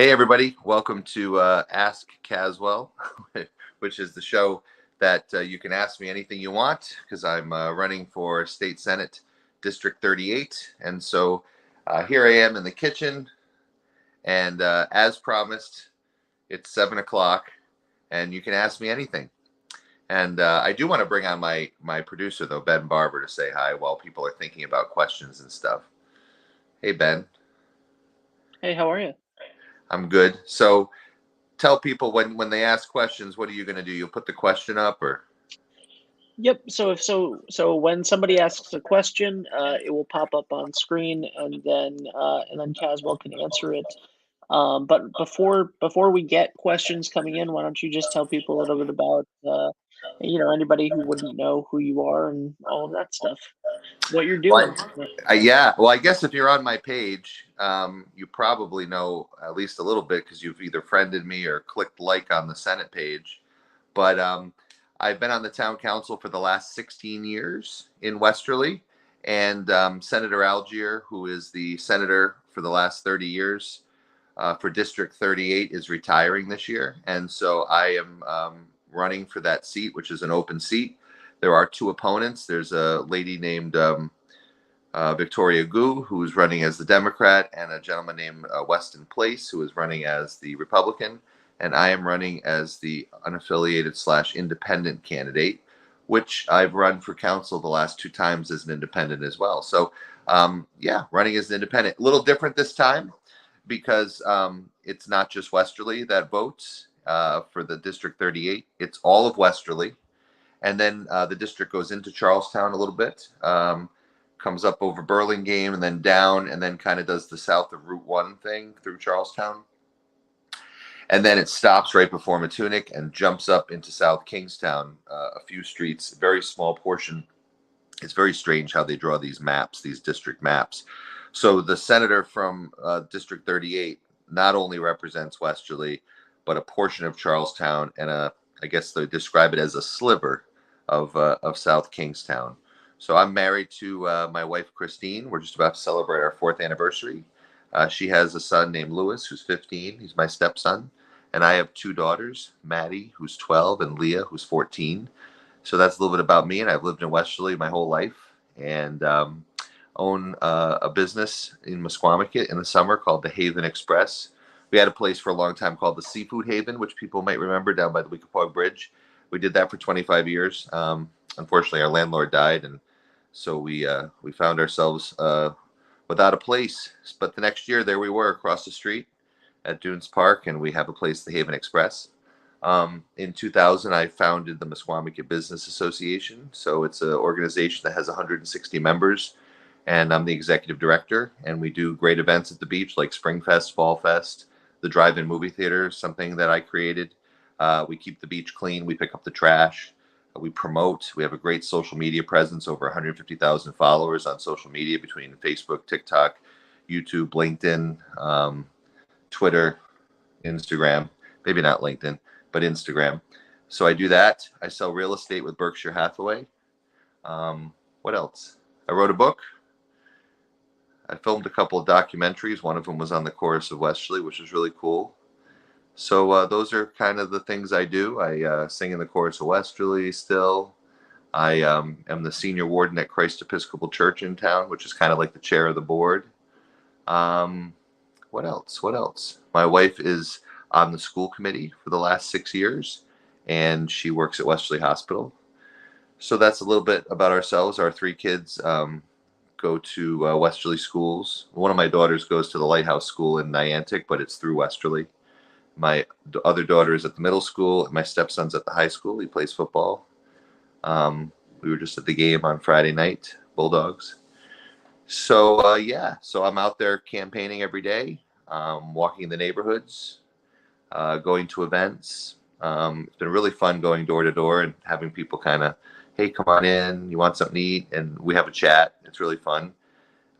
Hey, everybody. Welcome to Ask Caswell, which is the show that you can ask me anything you want because I'm running for State Senate District 38. And so here I am in the kitchen. And as promised, it's 7 o'clock and you can ask me anything. And I do want to bring on my producer, though, Ben Barber, to say hi while people are thinking about questions and stuff. Hey, Ben. Hey, how are you? I'm good. So tell people when they ask questions, what are you going to do? You'll put the question up, or Yep. So when somebody asks a question, it will pop up on screen, and then Caswell can answer it. But before we get questions coming in, why don't you just tell people a little bit about anybody who wouldn't know who you are and all of that stuff, what you're what? doing. Yeah. Yeah. Well, I guess if you're on my page, you probably know at least a little bit because you've either friended me or clicked like on the Senate page. But I've been on the town council for the last 16 years in Westerly, and Senator Algier, who is the senator for the last 30 years for District 38, is retiring this year, and so I am running for that seat, which is an open seat. There are two opponents. There's a lady named Victoria Gu, who is running as the Democrat, and a gentleman named Weston Place, who is running as the Republican. And I am running as the unaffiliated / independent candidate, which I've run for council the last two times as an independent as well. So, yeah, running as an independent. A little different this time because it's not just Westerly that votes for the District 38. It's all of Westerly. And then the district goes into Charlestown a little bit, comes up over Burlingame and then down, and then kind of does the south of Route 1 thing through Charlestown. And then it stops right before Matunic and jumps up into South Kingstown, a few streets, very small portion. It's very strange how they draw these maps, these district maps. So the senator from District 38 not only represents Westerly, but a portion of Charlestown and I guess they describe it as a sliver of South Kingstown. So I'm married to my wife, Christine. We're just about to celebrate our 4th anniversary. She has a son named Lewis, who's 15. He's my stepson. And I have two daughters, Maddie, who's 12, and Leah, who's 14. So that's a little bit about me. And I've lived in Westerly my whole life and own a business in Mesquamaket in the summer called the Haven Express. We had a place for a long time called the Seafood Haven, which people might remember down by the Weekapaug Bridge. We did that for 25 years. Unfortunately, our landlord died, and so we found ourselves without a place. But the next year, there we were across the street at Dunes Park, and we have a place, the Haven Express. In 2000, I founded the Mesquamaket Business Association. So it's an organization that has 160 members, and I'm the executive director. And we do great events at the beach like Spring Fest, Fall Fest, the drive-in movie theater, something that I created. We keep the beach clean. We pick up the trash. We promote. We have a great social media presence, over 150,000 followers on social media between Facebook, TikTok, YouTube, LinkedIn, Twitter, Instagram, maybe not LinkedIn, but Instagram. So I do that. I sell real estate with Berkshire Hathaway. What else? I wrote a book. I filmed a couple of documentaries. One of them was on the chorus of Westerly, which was really cool. So those are kind of the things I do. I sing in the chorus of Westerly still. I am the senior warden at Christ Episcopal Church in town, which is kind of like the chair of the board. What else? What else? My wife is on the school committee for the last 6 years, and she works at Westerly Hospital. So that's a little bit about ourselves. Our three kids go to Westerly schools. One of my daughters goes to the Lighthouse School in Niantic, but it's through Westerly. My other daughter is at the middle school, and my stepson's at the high school. He plays football. We were just at the game on Friday night, Bulldogs. So yeah, so I'm out there campaigning every day, walking the neighborhoods, going to events. It's been really fun going door to door and having people kind of, hey, come on in, you want something to eat, and we have a chat. It's really fun.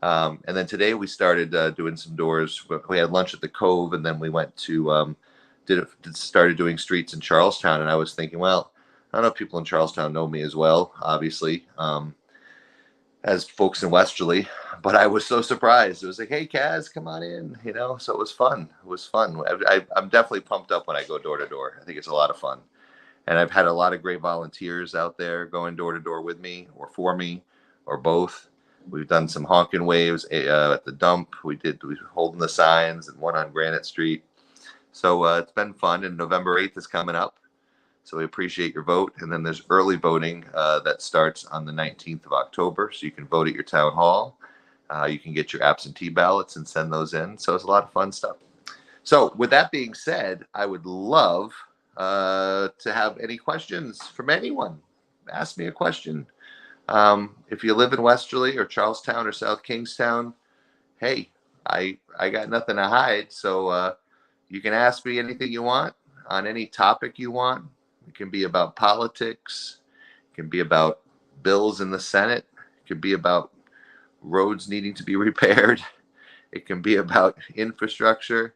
And then today we started doing some doors. We had lunch at the Cove, and then we went to started doing streets in Charlestown. And I was thinking, well, I don't know if people in Charlestown know me as well, obviously. as folks in Westerly, but I was so surprised. It was like, hey, Kaz, come on in, you know. So it was fun. It was fun. I'm definitely pumped up when I go door to door. I think it's a lot of fun, and I've had a lot of great volunteers out there going door to door with me, or for me, or both. We've done some honking waves at the dump. We were holding the signs and one on Granite Street. So it's been fun. And November 8th is coming up. So we appreciate your vote. And then there's early voting that starts on the 19th of October. So you can vote at your town hall. You can get your absentee ballots and send those in. So it's a lot of fun stuff. So with that being said, I would love to have any questions from anyone. Ask me a question. If you live in Westerly or Charlestown or South Kingstown, hey, I got nothing to hide. So you can ask me anything you want on any topic you want. It can be about politics. It can be about bills in the Senate. It can be about roads needing to be repaired. It can be about infrastructure.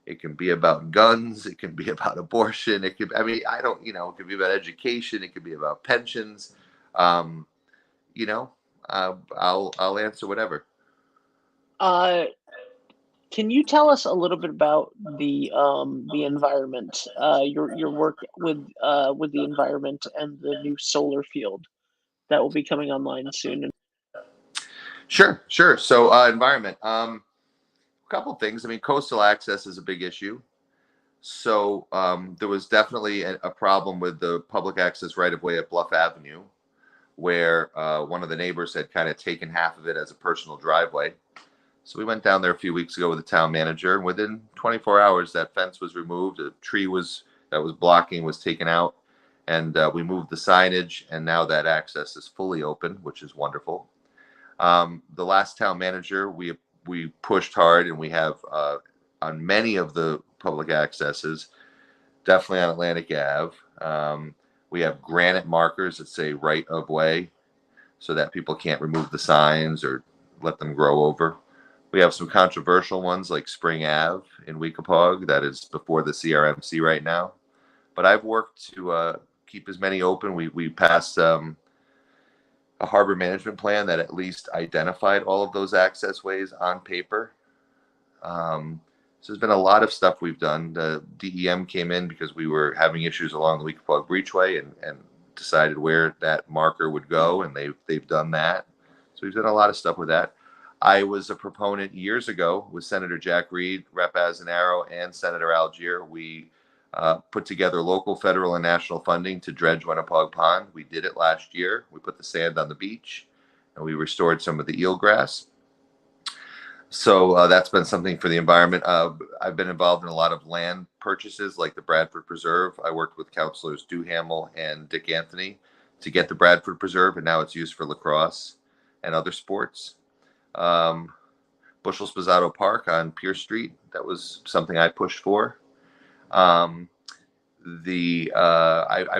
It can be about guns. It can be about abortion. It could, I mean, I don't, you know, it could be about education. It could be about pensions. Um, you know, I'll answer whatever. Can you tell us a little bit about the environment, your work with the environment and the new solar field that will be coming online soon? Sure, sure. So environment. A couple things. I mean, coastal access is a big issue. So there was definitely a problem with the public access right of way at Bluff Avenue, where one of the neighbors had kind of taken half of it as a personal driveway. So we went down there a few weeks ago with the town manager, and within 24 hours, that fence was removed. A tree that was blocking was taken out, and we moved the signage, and now that access is fully open, which is wonderful. The last town manager, we pushed hard, and we have on many of the public accesses, definitely on Atlantic Ave. We have granite markers that say right of way, so that people can't remove the signs or let them grow over. We have some controversial ones like Spring Ave in Weekapaug that is before the CRMC right now. But I've worked to keep as many open. We passed a harbor management plan that at least identified all of those access ways on paper. So there's been a lot of stuff we've done. The DEM came in because we were having issues along the Weekapaug Breachway and decided where that marker would go, and they've done that. So we've done a lot of stuff with that. I was a proponent years ago with Senator Jack Reed, Rep. Azanaro, and Senator Algier. We put together local, federal, and national funding to dredge Winnipeg Pond. We did it last year. We put the sand on the beach, and we restored some of the eelgrass. So that's been something for the environment. I've been involved in a lot of land purchases, like the Bradford Preserve. I worked with councilors Duhamel and Dick Anthony to get the Bradford Preserve, and now it's used for lacrosse and other sports. Bushel Spazzato Park on Pierce Street, that was something I pushed for. I've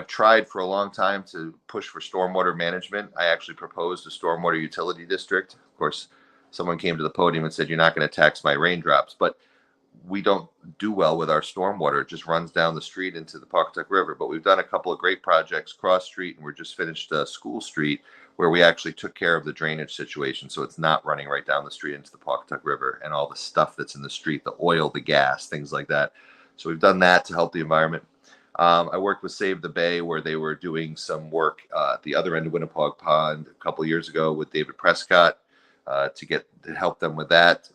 tried for a long time to push for stormwater management. I actually proposed a stormwater utility district. Of course, someone came to the podium and said, "You're not going to tax my raindrops," but we don't do well with our stormwater. It just runs down the street into the Pawcatuck River. But we've done a couple of great projects, Cross Street, and we're just finished School Street, where we actually took care of the drainage situation. So it's not running right down the street into the Pawcatuck River and all the stuff that's in the street, the oil, the gas, things like that. So we've done that to help the environment. I worked with Save the Bay, where they were doing some work at the other end of Winnipeg Pond a couple of years ago with David Prescott to help them with that.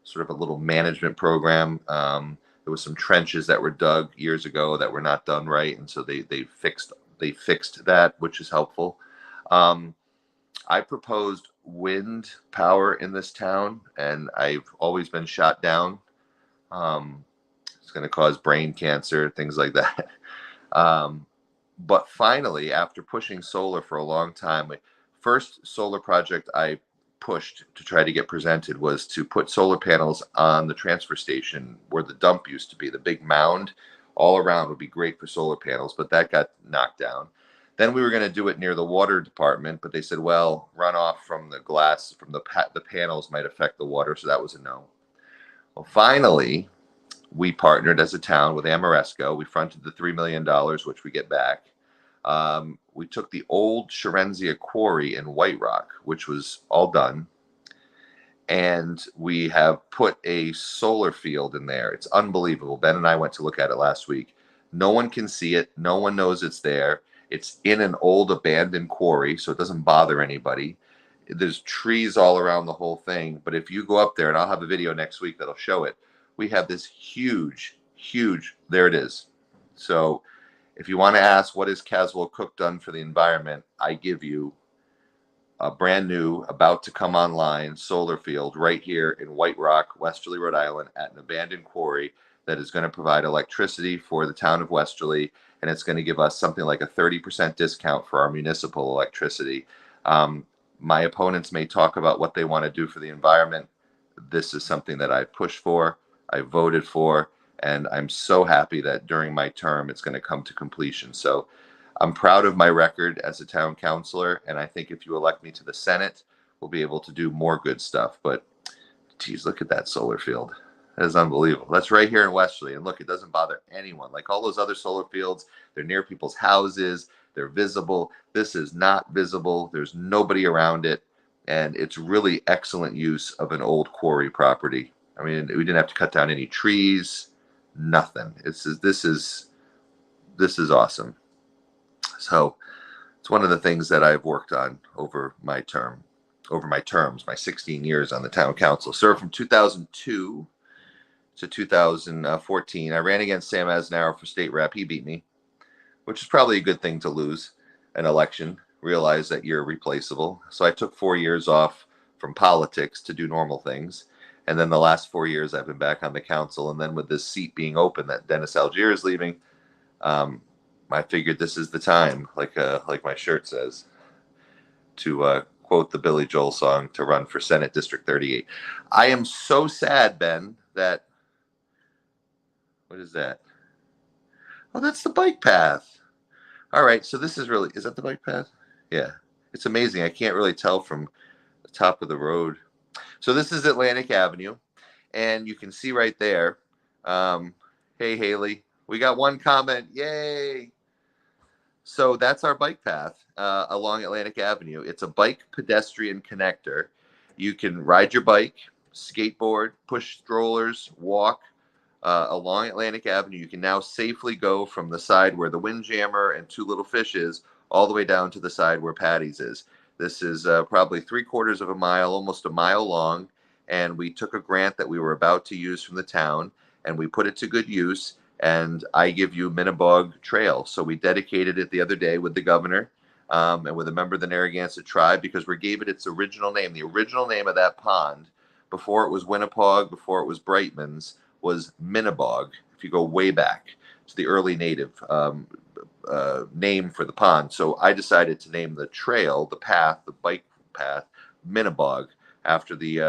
Sort of a little management program. There was some trenches that were dug years ago that were not done right, and so they fixed that, which is helpful. I proposed wind power in this town, and I've always been shot down. It's going to cause brain cancer, things like that. But finally, after pushing solar for a long time, first solar project I pushed to try to get presented was to put solar panels on the transfer station where the dump used to be. The big mound all around would be great for solar panels, but that got knocked down. Then we were going to do it near the water department, but they said, well, runoff from the glass from the panels might affect the water, so that was a no. Well, finally, we partnered as a town with Amoresco. We fronted the $3 million, which we get back. We took the old Sherenzia quarry in White Rock, which was all done, and we have put a solar field in there. It's unbelievable. Ben and I went to look at it last week. No one can see it. No one knows it's there. It's in an old abandoned quarry, so it doesn't bother anybody. There's trees all around the whole thing. But if you go up there, and I'll have a video next week that'll show it, we have this huge, there it is. So if you want to ask what has Caswell Cook done for the environment, I give you a brand new, about to come online solar field right here in White Rock, Westerly, Rhode Island, at an abandoned quarry that is going to provide electricity for the town of Westerly, and it's going to give us something like a 30% discount for our municipal electricity. My opponents may talk about what they want to do for the environment. This is something that I pushed for, I voted for, and I'm so happy that during my term it's going to come to completion. So I'm proud of my record as a town councilor, and I think if you elect me to the Senate, we'll be able to do more good stuff. But geez, look at that solar field. That is unbelievable. That's right here in Westerly. And look, it doesn't bother anyone. Like all those other solar fields, they're near people's houses, they're visible. This is not visible. There's nobody around it. And it's really excellent use of an old quarry property. I mean, we didn't have to cut down any trees, nothing. This is awesome. So it's one of the things that I've worked on over my terms, my 16 years on the town council. Served from 2002 to 2014. I ran against Sam Aznaro for state rep. He beat me, which is probably a good thing to lose an election. Realize that you're replaceable. So I took 4 years off from politics to do normal things. And then the last 4 years I've been back on the council. And then with this seat being open that Dennis Algier is leaving, I figured this is the time, like my shirt says, to quote the Billy Joel song, to run for Senate District 38. I am so sad, Ben, that, what is that? Oh, that's the bike path. All right, so this is that the bike path? Yeah, it's amazing. I can't really tell from the top of the road. So this is Atlantic Avenue, and you can see right there. Hey, Haley, we got one comment. Yay! So that's our bike path along Atlantic Avenue. It's a bike pedestrian connector. You can ride your bike, skateboard, push strollers, walk along Atlantic Avenue. You can now safely go from the side where the Windjammer and Two Little Fish is all the way down to the side where Patty's is. This is probably 3/4 of a mile, almost a mile long. And we took a grant that we were about to use from the town, and we put it to good use. And I give you Minnebog Trail. So we dedicated it the other day with the governor and with a member of the Narragansett tribe, because we gave it its original name. The original name of that pond, before it was Winnipeg, before it was Brightman's, was Minnebog. If you go way back to the early native name for the pond. So I decided to name the trail, the path, the bike path, Minnebog, after the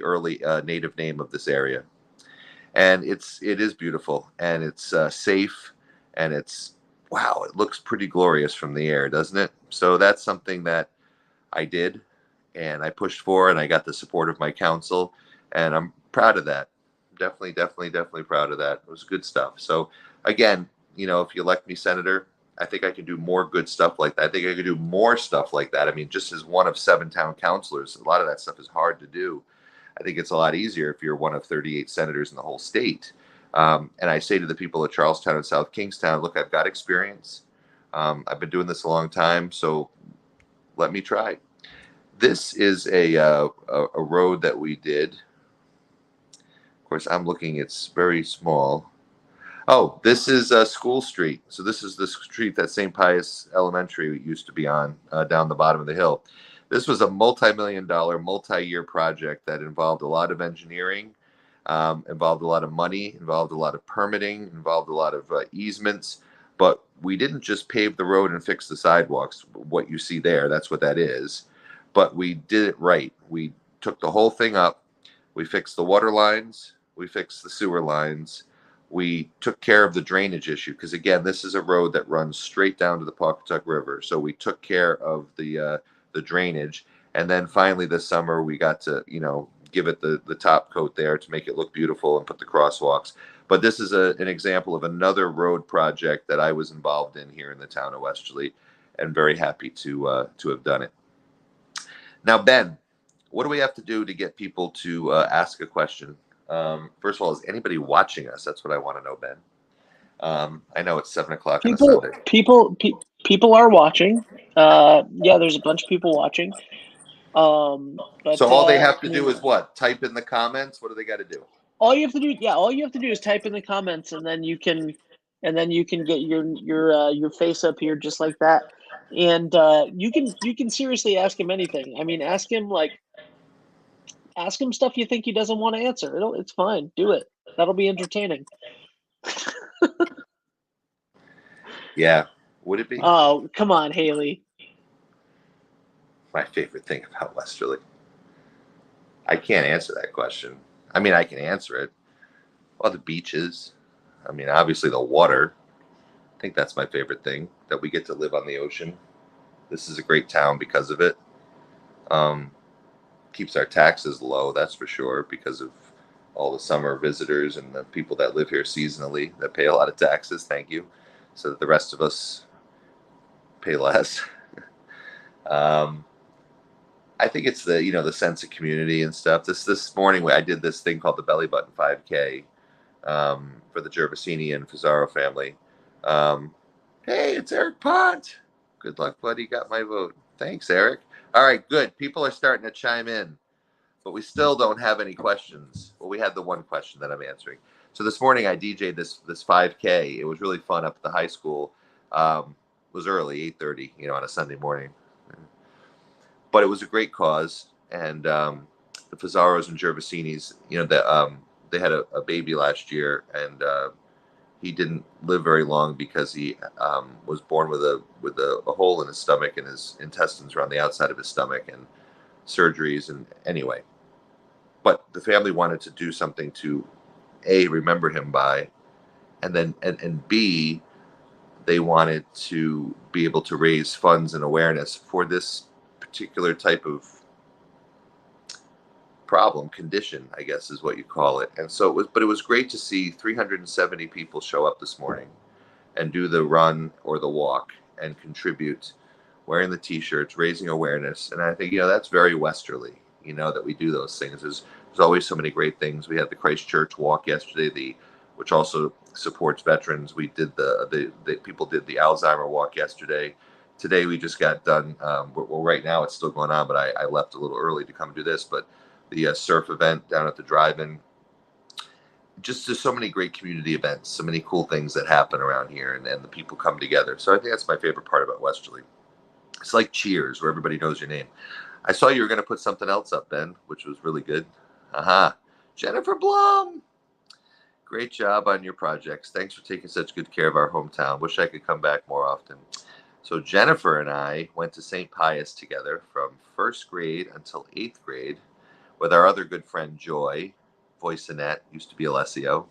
early native name of this area. And it is beautiful, and it's safe, and it's, wow, it looks pretty glorious from the air, doesn't it? So that's something that I did, and I pushed for, and I got the support of my council, and I'm proud of that. Definitely proud of that. It was good stuff. So again, if you elect me senator, I think I can do more good stuff like that. I think I could do more stuff like that. I mean, just as one of 7 town councilors, a lot of that stuff is hard to do. I think it's a lot easier if you're one of 38 senators in the whole state. And I say to the people of Charlestown and South Kingstown, look, I've got experience. I've been doing this a long time, so let me try. This is a road that we did. Of course, I'm looking, it's very small. Oh, this is School Street. So this is the street that St. Pius Elementary used to be on, down the bottom of the hill. This was a multi-million-dollar, multi-year project that involved a lot of engineering, involved a lot of money, involved a lot of permitting, involved a lot of easements. But we didn't just pave the road and fix the sidewalks, what you see there, that's what that is. But we did it right. We took the whole thing up. We fixed the water lines. We fixed the sewer lines. We took care of the drainage issue, because, again, this is a road that runs straight down to the Pawcatuck River. So we took care of the drainage. And then finally this summer we got to, give it the top coat there to make it look beautiful and put the crosswalks. But this is an example of another road project that I was involved in here in the town of Westerly, and very happy to have done it. Now, Ben, what do we have to do to get people to ask a question? First of all, is anybody watching us? That's what I want to know, Ben. I know it's 7 o'clock on a Sunday. People are watching. Yeah, there's a bunch of people watching. But so all they have to do is what? Type in the comments. What do they got to do? All you have to do is type in the comments, and then you can get your face up here just like that. And you can seriously ask him anything. I mean, ask him stuff you think he doesn't want to answer. It's fine. Do it. That'll be entertaining. Yeah. Would it be? Oh, come on, Haley. My favorite thing about Westerly. I can't answer that question. I mean, I can answer it. Well, the beaches. I mean, obviously the water. I think that's my favorite thing, that we get to live on the ocean. This is a great town because of it. Keeps our taxes low, that's for sure, because of all the summer visitors and the people that live here seasonally that pay a lot of taxes. Thank you. So that the rest of us pay less. I think it's the sense of community and stuff. This morning I did this thing called the Belly Button 5K for the Gervasini and Fazaro family. Hey, it's Eric Pont. Good luck, buddy. Got my vote. Thanks, Eric. All right, good. People are starting to chime in, but we still don't have any questions. Well, we had the one question that I'm answering. So this morning I DJ'd this 5K. It was really fun up at the high school. It was early, 8:30, on a Sunday morning. But it was a great cause, and the Fazzaros and Gervasinis, they had a baby last year, and he didn't live very long because he was born with a hole in his stomach, and his intestines were on the outside of his stomach, and surgeries, and anyway. But the family wanted to do something to A, remember him by, and then and B, they wanted to be able to raise funds and awareness for this particular type of condition, I guess is what you call it. And so it was great to see 370 people show up this morning and do the run or the walk and contribute, wearing the t-shirts, raising awareness. And I think, that's very Westerly, that we do those things. There's always so many great things. We had the Christchurch walk yesterday, which also supports veterans. We did the people did the Alzheimer walk yesterday. Today we just got done. Well, right now it's still going on, but I left a little early to come do this. But the surf event down at the drive-in. Just so many great community events, so many cool things that happen around here, and the people come together. So I think that's my favorite part about Westerly. It's like Cheers, where everybody knows your name. I saw you were going to put something else up, Ben, which was really good. Jennifer Blum. Great job on your projects. Thanks for taking such good care of our hometown. Wish I could come back more often. So Jennifer and I went to St. Pius together from first grade until 8th grade with our other good friend Joy. Voice Annette, used to be Alessio.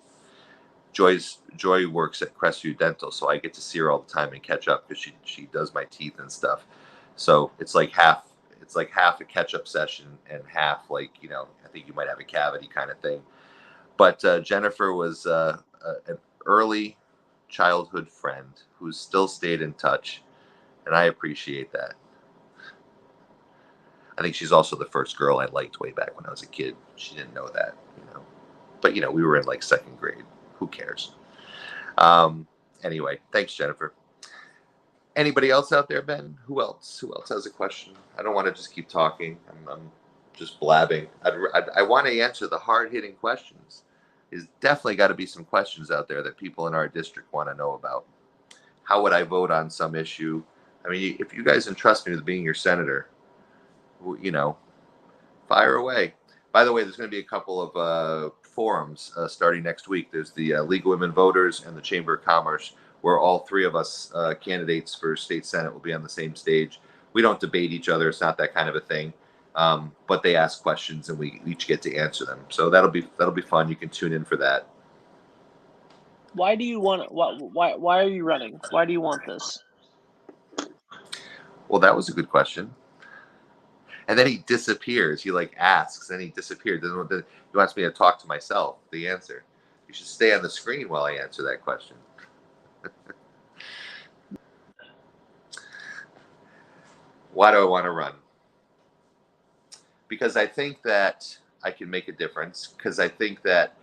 Joy works at Crestview Dental, so I get to see her all the time and catch up because she does my teeth and stuff. So it's like half a catch-up session and half I think you might have a cavity kind of thing. But Jennifer was an early childhood friend who's still stayed in touch, and I appreciate that. I think she's also the first girl I liked way back when I was a kid. She didn't know that, But, we were in like 2nd grade. Who cares? Anyway, thanks, Jennifer. Anybody else out there, Ben? Who else has a question? I don't want to just keep talking. I'm just blabbing. I want to answer the hard-hitting questions. There's definitely got to be some questions out there that people in our district want to know about. How would I vote on some issue? I mean, if you guys entrust me with being your senator, fire away. By the way, there's going to be a couple of forums starting next week. There's the League of Women Voters and the Chamber of Commerce, where all three of us candidates for state senate will be on the same stage. We don't debate each other. It's not that kind of a thing. But they ask questions and we each get to answer them. So that'll be fun. You can tune in for that. Why do you want? Why are you running? Why do you want this? Well, that was a good question. And then he disappears. He asks, and he disappears. He wants me to talk to myself. The answer. You should stay on the screen while I answer that question. Why do I want to run? Because I think that I can make a difference. Because I think that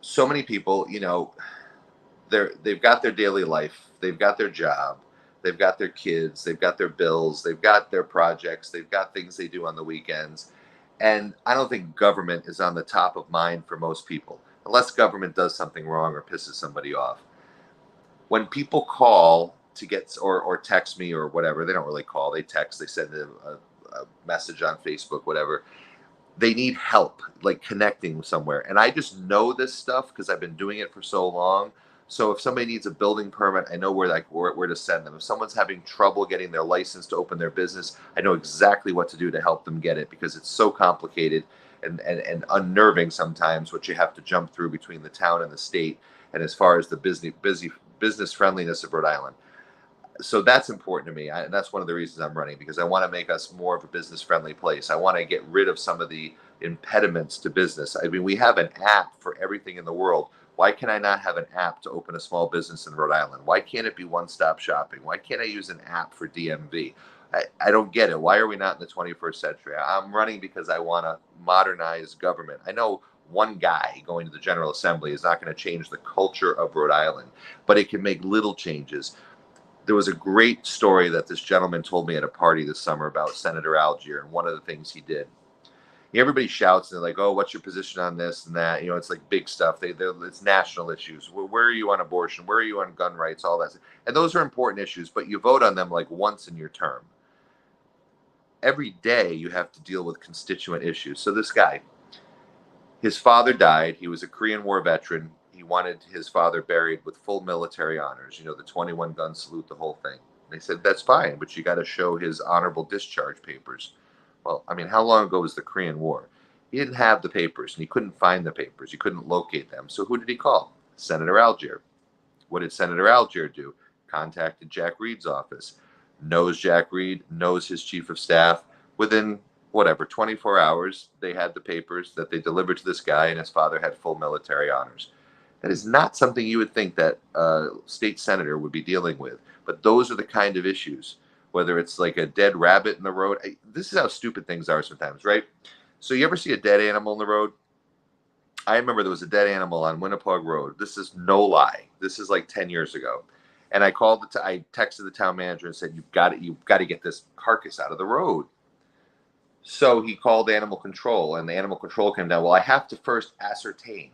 so many people, you know, they've got their daily life, they've got their job, they've got their kids, they've got their bills, they've got their projects, they've got things they do on the weekends. And I don't think government is on the top of mind for most people, unless government does something wrong or pisses somebody off. When people call to get or text me or whatever, they don't really call, they text, they send a message on Facebook, whatever. They need help, like connecting somewhere. And I just know this stuff because I've been doing it for so long. So if somebody needs a building permit, I know where to send them. If someone's having trouble getting their license to open their business, I know exactly what to do to help them get it, because it's so complicated and unnerving sometimes what you have to jump through between the town and the state. And as far as the business friendliness of Rhode Island, so that's important to me. And that's one of the reasons I'm running, because I want to make us more of a business friendly place. I want to get rid of some of the impediments to business. I mean, we have an app for everything in the world. Why can I not have an app to open a small business in Rhode Island? Why can't it be one-stop shopping? Why can't I use an app for DMV? I don't get it. Why are we not in the 21st century? I'm running because I want to modernize government. I know one guy going to the General Assembly is not going to change the culture of Rhode Island, but it can make little changes. There was a great story that this gentleman told me at a party this summer about Senator Algier, and one of the things he did. Everybody shouts and they're like, "Oh, what's your position on this and that?" You know, it's like big stuff. It's national issues. Where are you on abortion? Where are you on gun rights? All that, and those are important issues. But you vote on them like once in your term. Every day you have to deal with constituent issues. So this guy, his father died. He was a Korean War veteran. He wanted his father buried with full military honors, you know, the 21 gun salute, the whole thing. They said, that's fine, but you got to show his honorable discharge papers. Well, I mean, how long ago was the Korean War? He didn't have the papers, and he couldn't find the papers. He couldn't locate them. So who did he call? Senator Algier. What did Senator Algier do? Contacted Jack Reed's office. Knows Jack Reed, knows his chief of staff. Within whatever 24 hours, they had the papers that they delivered to this guy, and his father had full military honors. That is not something you would think that a state senator would be dealing with. But those are the kind of issues, whether it's like a dead rabbit in the road. This is how stupid things are sometimes, right? So you ever see a dead animal in the road? I remember there was a dead animal on Winnapaug Road. This is no lie. This is like 10 years ago. And I I texted the town manager and said, you've got to get this carcass out of the road. So he called animal control, and the animal control came down. Well, I have to first ascertain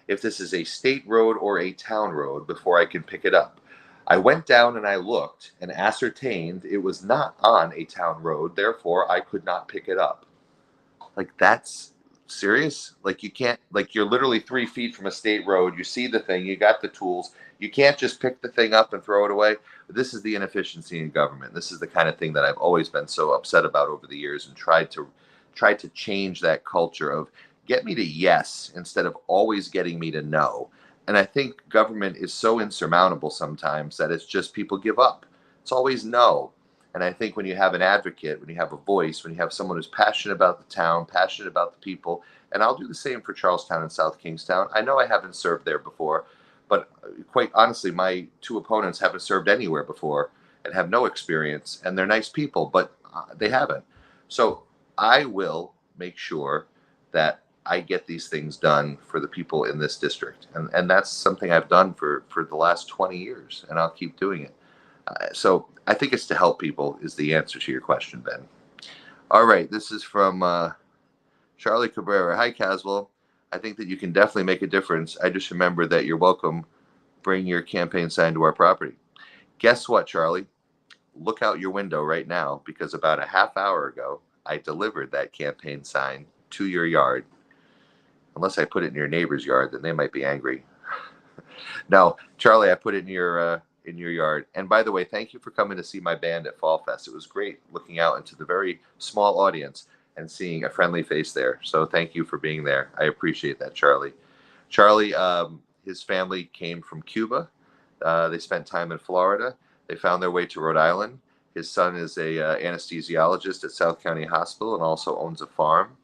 if this is a state road or a town road before I can pick it up. I went down and I looked and ascertained it was not on a town road. Therefore, I could not pick it up. Like, that's serious. Like, you can't, like, you're literally 3 feet from a state road. You see the thing, you got the tools. You can't just pick the thing up and throw it away. But this is the inefficiency in government. This is the kind of thing that I've always been so upset about over the years, and tried to change that culture of get me to yes instead of always getting me to no. And I think government is so insurmountable sometimes that it's just people give up. It's always no. And I think when you have an advocate, when you have a voice, when you have someone who's passionate about the town, passionate about the people, and I'll do the same for Charlestown and South Kingstown. I know I haven't served there before, but quite honestly, my two opponents haven't served anywhere before and have no experience, and they're nice people, but they haven't. So I will make sure that I get these things done for the people in this district. And that's something I've done for the last 20 years, and I'll keep doing it. So I think it's to help people is the answer to your question, Ben. All right, this is from Charlie Cabrera. Hi, Caswell. I think that you can definitely make a difference. I just remember that you're welcome. Bring your campaign sign to our property. Guess what, Charlie? Look out your window right now, because about a half hour ago, I delivered that campaign sign to your yard. Unless I put it in your neighbor's yard, then they might be angry. No, Charlie, I put it in your yard. And by the way, thank you for coming to see my band at Fall Fest. It was great looking out into the very small audience and seeing a friendly face there. So thank you for being there. I appreciate that, Charlie. Charlie, his family came from Cuba. They spent time in Florida. They found their way to Rhode Island. His son is a anesthesiologist at South County Hospital and also owns a farm.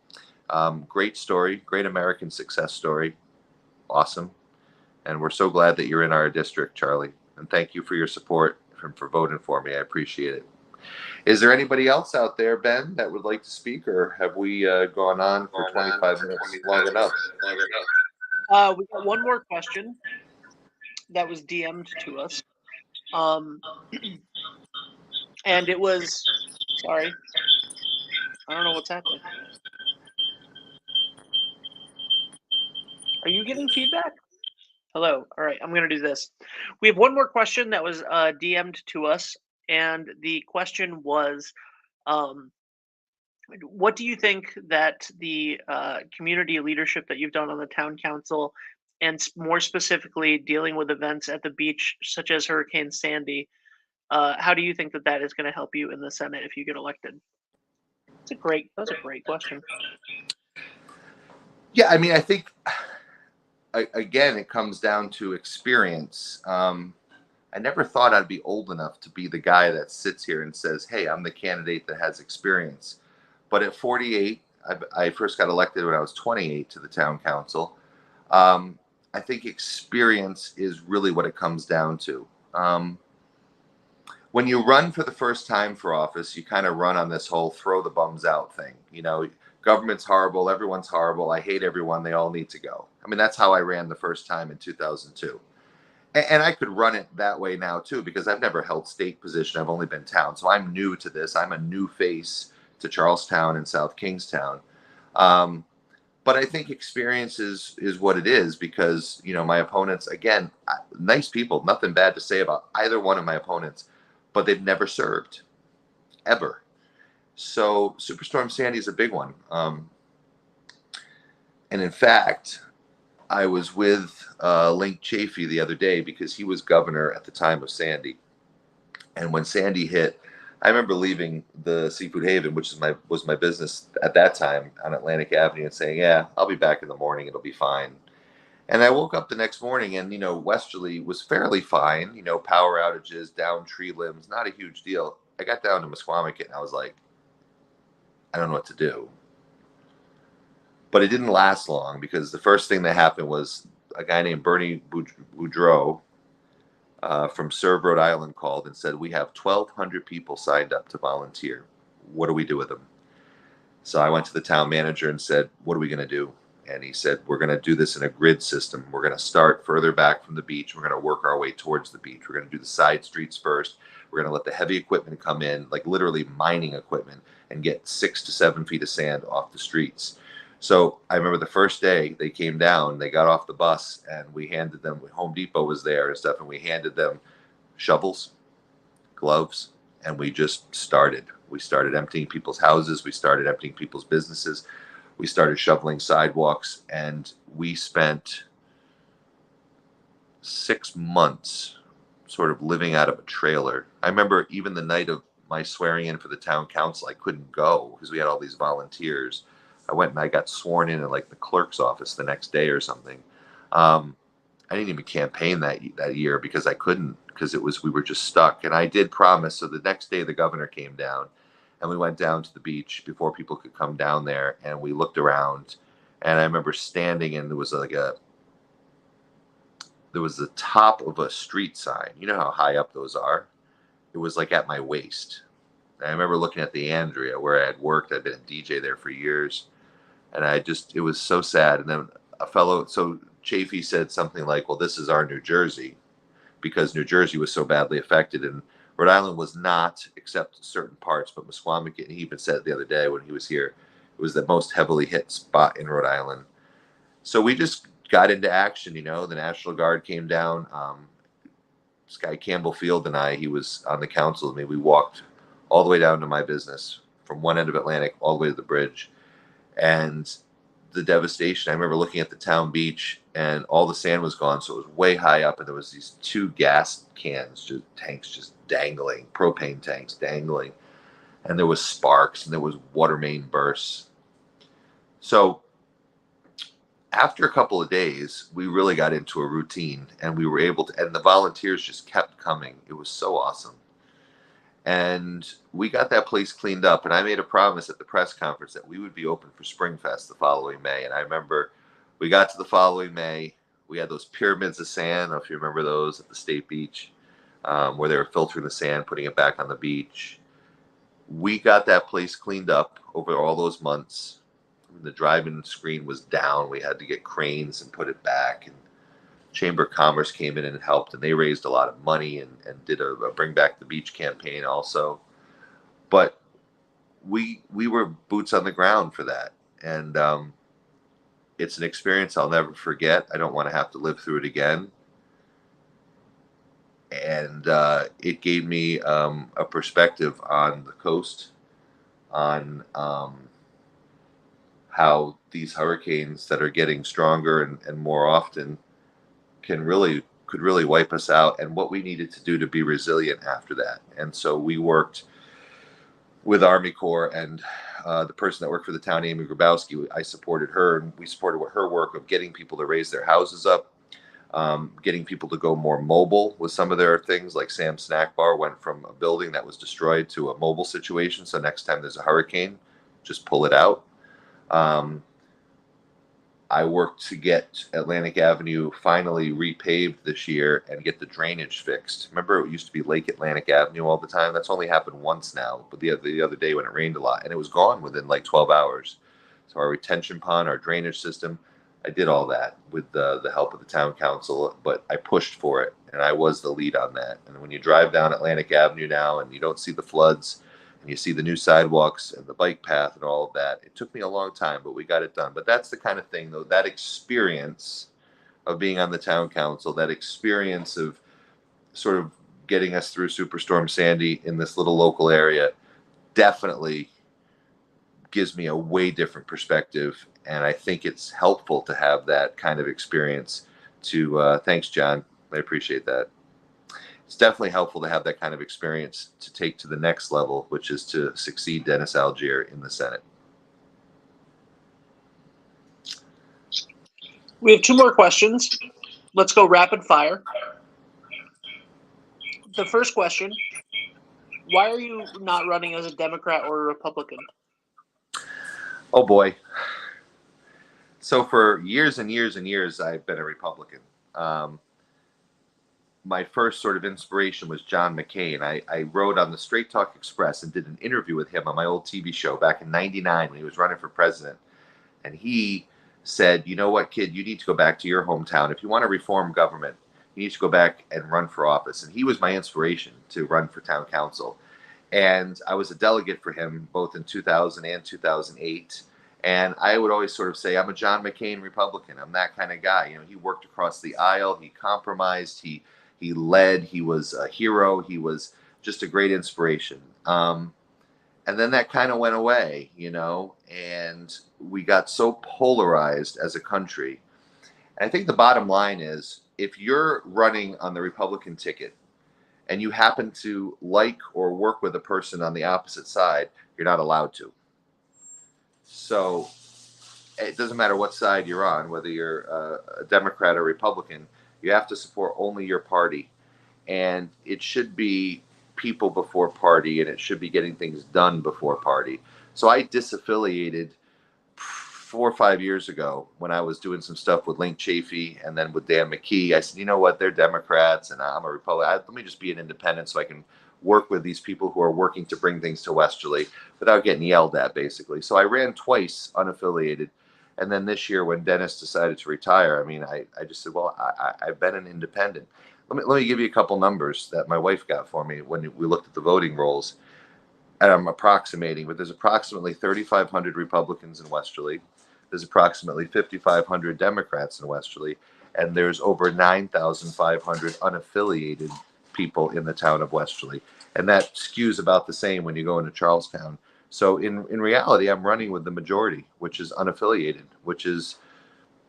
Great story, great American success story. awesome. And we're so glad that you're in our district, Charlie. And thank you for your support and for voting for me. I appreciate it. Is there anybody else out there, Ben, that would like to speak, or have we gone on for 25 minutes long enough? We got one more question that was DM'd to us. And it was, sorry, I don't know what's happening. Are you getting feedback? Hello. All right, I'm going to do this. We have one more question that was DM'd to us, and the question was, what do you think that the community leadership that you've done on the town council, and more specifically dealing with events at the beach such as Hurricane Sandy, how do you think that that is going to help you in the Senate if you get elected? That was a great question. Yeah, I mean, I think again, it comes down to experience. I never thought I'd be old enough to be the guy that sits here and says, "Hey, I'm the candidate that has experience." But at 48, I first got elected when I was 28 to the town council. I think experience is really what it comes down to. When you run for the first time for office, you kind of run on this whole throw the bums out thing. You know, government's horrible, everyone's horrible, I hate everyone, they all need to go. I mean, that's how I ran the first time in 2002. And I could run it that way now too, because I've never held state position. I've only been town. So I'm new to this. I'm a new face to Charlestown and South Kingstown. But I think experience is what it is, because, you know, my opponents, again, nice people, nothing bad to say about either one of my opponents, but they've never served, ever. So Superstorm Sandy is a big one. And in fact, I was with Link Chafee the other day because he was governor at the time of Sandy. And when Sandy hit, I remember leaving the Seafood Haven, which was my business at that time on Atlantic Avenue, and saying, "Yeah, I'll be back in the morning. It'll be fine." And I woke up the next morning, and, you know, Westerly was fairly fine. You know, power outages, down tree limbs, not a huge deal. I got down to Musquamaket, and I was like, I don't know what to do. But it didn't last long, because the first thing that happened was a guy named Bernie Boudreau from Serve, Rhode Island called and said, "We have 1,200 people signed up to volunteer. What do we do with them?" So I went to the town manager and said, "What are we going to do?" And he said, "We're going to do this in a grid system. We're going to start further back from the beach. We're going to work our way towards the beach. We're going to do the side streets first. We're going to let the heavy equipment come in, like literally mining equipment, and get 6 to 7 feet of sand off the streets." So I remember the first day they came down, they got off the bus, and we handed them, Home Depot was there and stuff, and we handed them shovels, gloves, and we just started. We started emptying people's houses. We started emptying people's businesses. We started shoveling sidewalks, and we spent 6 months sort of living out of a trailer. I remember even the night of my swearing in for the town council, I couldn't go because we had all these volunteers. I went and I got sworn in at like the clerk's office the next day or something. I didn't even campaign that year because I couldn't, because we were just stuck. And I did promise. So the next day the governor came down, and we went down to the beach before people could come down there, and we looked around, and I remember standing, and there was the top of a street sign. You know how high up those are? It was like at my waist. And I remember looking at the Andrea where I had worked. I'd been a DJ there for years. And it was so sad. And then so Chafee said something like, "Well, this is our New Jersey," because New Jersey was so badly affected. And Rhode Island was not, except certain parts, but Musquamaket, and he even said it the other day when he was here, it was the most heavily hit spot in Rhode Island. So we just got into action. You know, the National Guard came down. This guy Campbell Field and he was on the council with me. We walked all the way down to my business from one end of Atlantic all the way to the bridge. And the devastation, I remember looking at the town beach, and all the sand was gone. So it was way high up, and there was these 2 gas cans, tanks just dangling, propane tanks dangling. And there was sparks, and there was water main bursts. So after a couple of days, we really got into a routine, and we were able to, and the volunteers just kept coming. It was so awesome. And we got that place cleaned up, and I made a promise at the press conference that we would be open for Springfest the following May. And I remember we got to the following May, We had those pyramids of sand. I don't know if you remember those at the state beach, where they were filtering the sand, putting it back on the beach. We got that place cleaned up over all those months. The driving screen was down. We had to get cranes and put it back. And Chamber of Commerce came in and helped, and they raised a lot of money and did a Bring Back the Beach campaign also. But we were boots on the ground for that. And it's an experience I'll never forget. I don't want to have to live through it again. And it gave me a perspective on the coast, on how these hurricanes that are getting stronger and more often could really wipe us out, and what we needed to do to be resilient after that. And so we worked with Army Corps and the person that worked for the town, Amy Grabowski. I supported her, and we supported her work of getting people to raise their houses up, getting people to go more mobile with some of their things. Like Sam's Snack Bar went from a building that was destroyed to a mobile situation. So next time there's a hurricane, just pull it out. I worked to get Atlantic Avenue finally repaved this year and get the drainage fixed. Remember, it used to be Lake Atlantic Avenue all the time. That's only happened once now, but the other day when it rained a lot, and it was gone within like 12 hours. So our retention pond, our drainage system, I did all that with the help of the town council, but I pushed for it, and I was the lead on that. And when you drive down Atlantic Avenue now and you don't see the floods, and you see the new sidewalks and the bike path and all of that, it took me a long time, but we got it done. But that's the kind of thing, though, that experience of being on the town council, that experience of sort of getting us through Superstorm Sandy in this little local area, definitely gives me a way different perspective. And I think it's helpful to have that kind of experience to, thanks, John. I appreciate that. It's definitely helpful to have that kind of experience to take to the next level, which is to succeed Dennis Algier in the Senate. We have two more questions. Let's go rapid fire. The first question, why are you not running as a Democrat or a Republican? Oh, boy. So for years and years and years, I've been a Republican. My first sort of inspiration was John McCain. I wrote on the Straight Talk Express and did an interview with him on my old TV show back in '99 when he was running for president. And he said, you know what, kid, you need to go back to your hometown. If you want to reform government, you need to go back and run for office. And he was my inspiration to run for town council. And I was a delegate for him both in 2000 and 2008. And I would always sort of say, I'm a John McCain Republican. I'm that kind of guy. You know, he worked across the aisle. He compromised. He led. He was a hero. He was just a great inspiration. And then that kind of went away, you know, and we got so polarized as a country. And I think the bottom line is, if you're running on the Republican ticket and you happen to like or work with a person on the opposite side, you're not allowed to. So it doesn't matter what side you're on, whether you're a Democrat or Republican, you have to support only your party. And it should be people before party, and it should be getting things done before party. So I disaffiliated 4 or 5 years ago when I was doing some stuff with Link Chafee and then with Dan McKee. I said, you know what, they're Democrats and I'm a Republican. Let me just be an independent so I can work with these people who are working to bring things to Westerly without getting yelled at, basically. So I ran twice unaffiliated. And then this year when Dennis decided to retire, I mean, I just said, well, I've been an independent. Let me give you a couple numbers that my wife got for me when we looked at the voting rolls. And I'm approximating, but there's approximately 3,500 Republicans in Westerly. There's approximately 5,500 Democrats in Westerly. And there's over 9,500 unaffiliated people in the town of Westerly. And that skews about the same when you go into Charlestown. So in reality, I'm running with the majority, which is unaffiliated, which is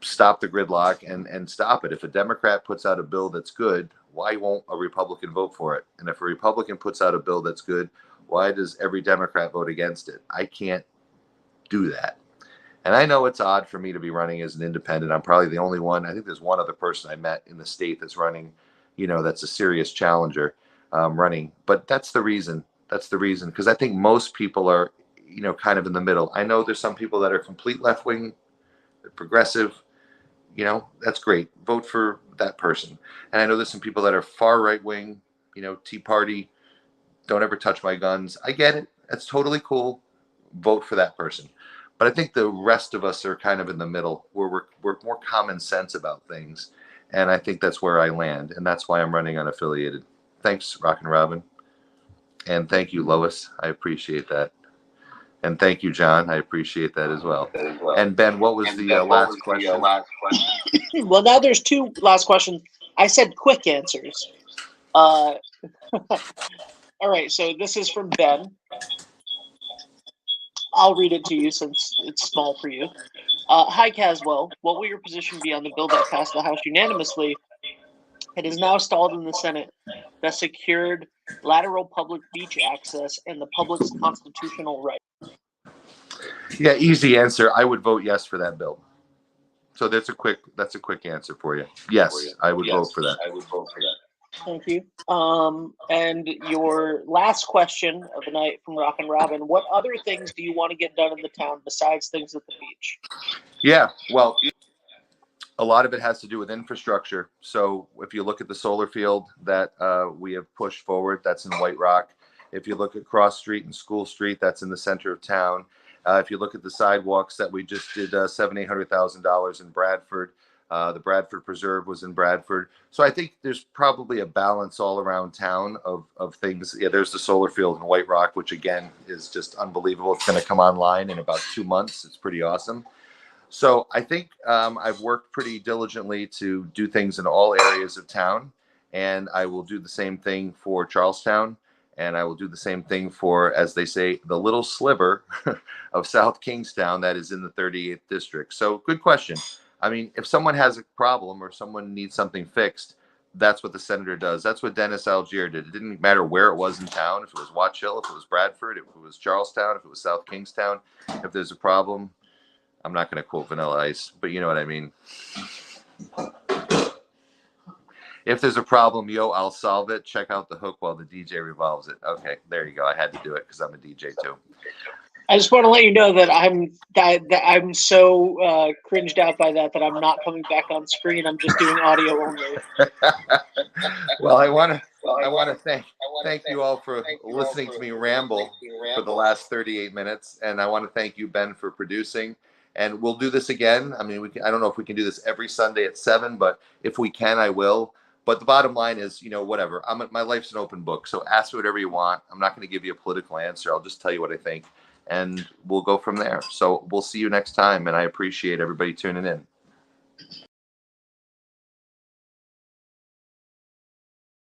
stop the gridlock and stop it. If a Democrat puts out a bill that's good, why won't a Republican vote for it? And if a Republican puts out a bill that's good, why does every Democrat vote against it? I can't do that. And I know it's odd for me to be running as an independent. I'm probably the only one. I think there's one other person I met in the state that's running, you know, that's a serious challenger running. But that's the reason. That's the reason. Because I think most people are, you know, kind of in the middle. I know there's some people that are complete left-wing, progressive, that's great. Vote for that person. And I know there's some people that are far right wing, Tea Party, don't ever touch my guns. I get it. That's totally cool. Vote for that person. But I think the rest of us are kind of in the middle where we're more common sense about things. And I think that's where I land. And that's why I'm running unaffiliated. Thanks, Rockin' Robin. And thank you, Lois. I appreciate that. And thank you, John. I appreciate that as well. And Ben, what was the last question? Well, now there's two last questions. I said quick answers. All right, so this is from Ben. I'll read it to you since it's small for you. Hi, Caswell. What will your position be on the bill that passed the House unanimously? It is now stalled in the Senate that secured lateral public beach access and the public's constitutional right. Yeah, easy answer. I would vote yes for that bill. So that's a quick answer for you. Yes, I would vote for that. Thank you. And your last question of the night from Rockin' Robin: what other things do you want to get done in the town besides things at the beach? Yeah, well, a lot of it has to do with infrastructure. So if you look at the solar field that we have pushed forward, that's in White Rock. If you look at Cross Street and School Street, that's in the center of town. If you look at the sidewalks that we just did, $700,000-800,000 in Bradford. The Bradford Preserve was in Bradford. So I think there's probably a balance all around town of things. Yeah, there's the solar field in White Rock, which again is just unbelievable. It's going to come online in about 2 months. It's pretty awesome. So I think I've worked pretty diligently to do things in all areas of town, and I will do the same thing for Charlestown, and I will do the same thing for, as they say, the little sliver of South Kingstown that is in the 38th district. So good question. I mean, if someone has a problem or someone needs something fixed, that's what the senator does. That's what Dennis Algier did. It didn't matter where it was in town, if it was Watch Hill, if it was Bradford, if it was Charlestown, if it was South Kingstown. If there's a problem, I'm not going to quote Vanilla Ice, but you know what I mean. If there's a problem, I'll solve it. Check out the hook while the DJ revolves it. Okay, there you go. I had to do it because I'm a DJ too. I just want to let you know that I'm so cringed out by that I'm not coming back on screen. I'm just doing audio only. Well, I want to thank you all for listening to me ramble for the last 38 minutes, and I want to thank you, Ben, for producing. And we'll do this again. I mean, I don't know if we can do this every Sunday at 7, but if we can, I will. But the bottom line is, whatever. My life's an open book, so ask me whatever you want. I'm not going to give you a political answer. I'll just tell you what I think, and we'll go from there. So we'll see you next time, and I appreciate everybody tuning in.